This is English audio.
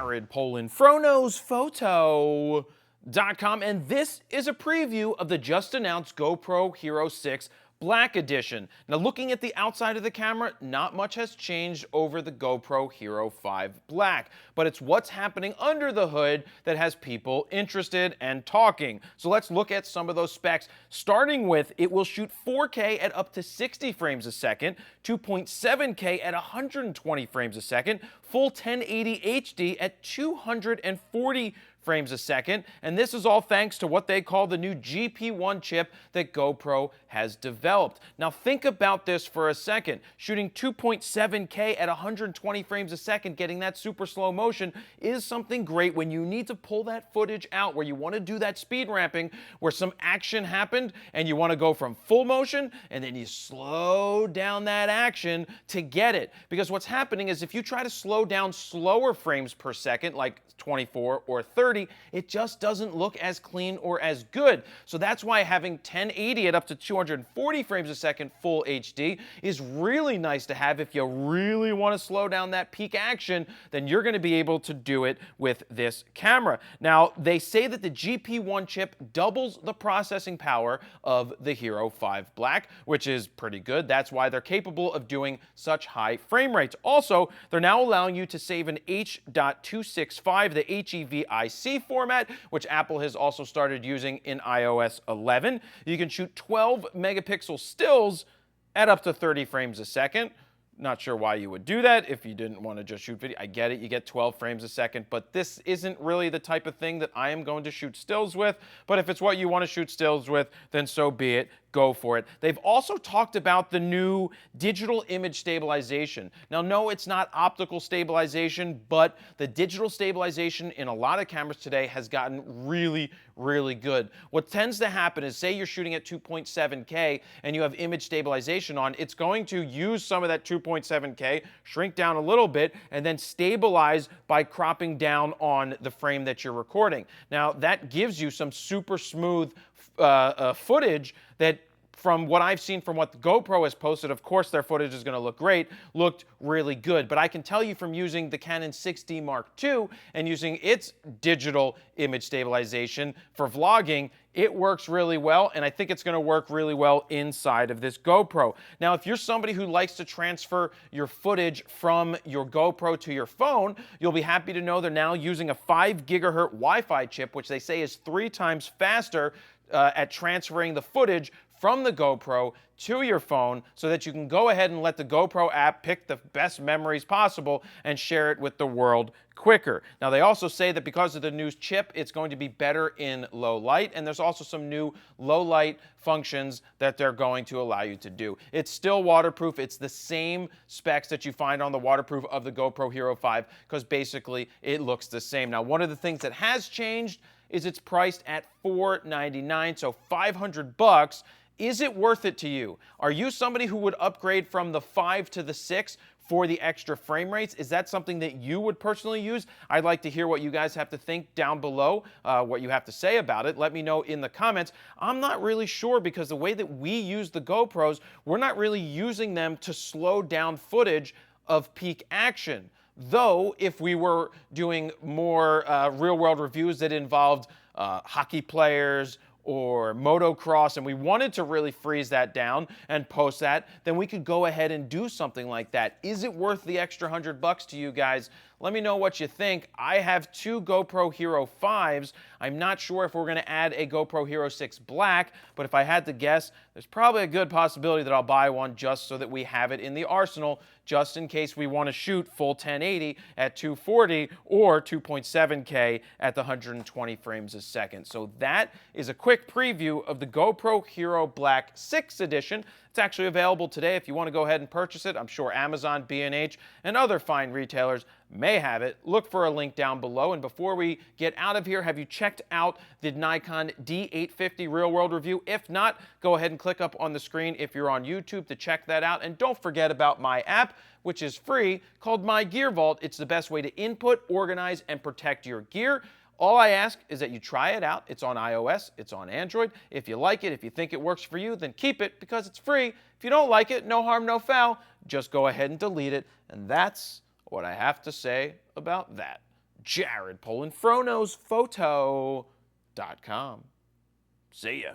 Jared Polin, FroKnowsPhoto.com, and this is a preview of the just announced GoPro Hero 6 Black Edition. Now, looking at the outside of the camera, not much has changed over the GoPro Hero 5 Black, but it's what's happening under the hood that has people interested and talking. So let's look at some of those specs, starting with it will shoot 4K at up to 60 frames a second, 2.7K at 120 frames a second, full 1080 HD at 240 frames a second, and this is all thanks to what they call the new GP1 chip that GoPro has developed. Now think about this for a second. Shooting 2.7K at 120 frames a second, getting that super slow motion is something great when you need to pull that footage out, where you want to do that speed ramping, where some action happened and you want to go from full motion and then you slow down that action to get it. Because what's happening is if you try to slow down slower frames per second, like 24 or 30, it just doesn't look as clean or as good. So that's why having 1080 at up to 240 frames a second full HD is really nice to have. If you really want to slow down that peak action, then you're going to be able to do it with this camera. Now, they say that the GP1 chip doubles the processing power of the Hero 5 Black, which is pretty good. That's why they're capable of doing such high frame rates. Also, they're now allowing you to save an H.265, the HEVIC format, which Apple has also started using in iOS 11. You can shoot 12 megapixel stills at up to 30 frames a second. Not sure why you would do that if you didn't want to just shoot video. I get it, you get 12 frames a second, but this isn't really the type of thing that I am going to shoot stills with. But if it's what you want to shoot stills with, then so be it. Go for it. They've also talked about the new digital image stabilization. Now, no, it's not optical stabilization, but the digital stabilization in a lot of cameras today has gotten really, really good. What tends to happen is, say you're shooting at 2.7K and you have image stabilization on, it's going to use some of that 2.7K, shrink down a little bit, and then stabilize by cropping down on the frame that you're recording. Now, that gives you some super smooth footage that, from what I've seen from what GoPro has posted, of course their footage is going to look great, looked really good. But I can tell you from using the Canon 6D Mark II and using its digital image stabilization for vlogging, it works really well, and I think it's going to work really well inside of this GoPro. Now, if you're somebody who likes to transfer your footage from your GoPro to your phone, you'll be happy to know they're now using a 5 gigahertz Wi-Fi chip, which they say is 3 times faster at transferring the footage from the GoPro to your phone, so that you can go ahead and let the GoPro app pick the best memories possible and share it with the world quicker. Now, they also say that because of the new chip, it's going to be better in low light, and there's also some new low light functions that they're going to allow you to do. It's still waterproof. It's the same specs that you find on the waterproof of the GoPro Hero 5, because basically it looks the same. Now, one of the things that has changed is it's priced at $499, so $500. Is it worth it to you? Are you somebody who would upgrade from the 5 to the 6 for the extra frame rates? Is that something that you would personally use? I'd like to hear what you guys have to think down below, what you have to say about it. Let me know in the comments. I'm not really sure, because the way that we use the GoPros, we're not really using them to slow down footage of peak action. Though, if we were doing more real-world reviews that involved hockey players or motocross, and we wanted to really freeze that down and post that, then we could go ahead and do something like that. Is it worth the extra $100 to you guys? Let me know what you think. I have 2 GoPro Hero 5s. I'm not sure if we're going to add a GoPro Hero 6 Black, but if I had to guess, there's probably a good possibility that I'll buy one just so that we have it in the arsenal, just in case we want to shoot full 1080 at 240 or 2.7K at the 120 frames a second. So that is a quick preview of the GoPro Hero Black 6 edition. It's actually available today if you want to go ahead and purchase it. I'm sure Amazon, B&H, and other fine retailers may have it. Look for a link down below. And before we get out of here, have you checked out the Nikon D850 real-world review? If not, go ahead and click up on the screen if you're on YouTube to check that out. And don't forget about my app, which is free, called My Gear Vault. It's the best way to input, organize, and protect your gear. All I ask is that you try it out. It's on iOS, it's on Android. If you like it, if you think it works for you, then keep it, because it's free. If you don't like it, no harm, no foul. Just go ahead and delete it. And that's what I have to say about that. Jared Polin, FroKnowsPhoto.com. See ya.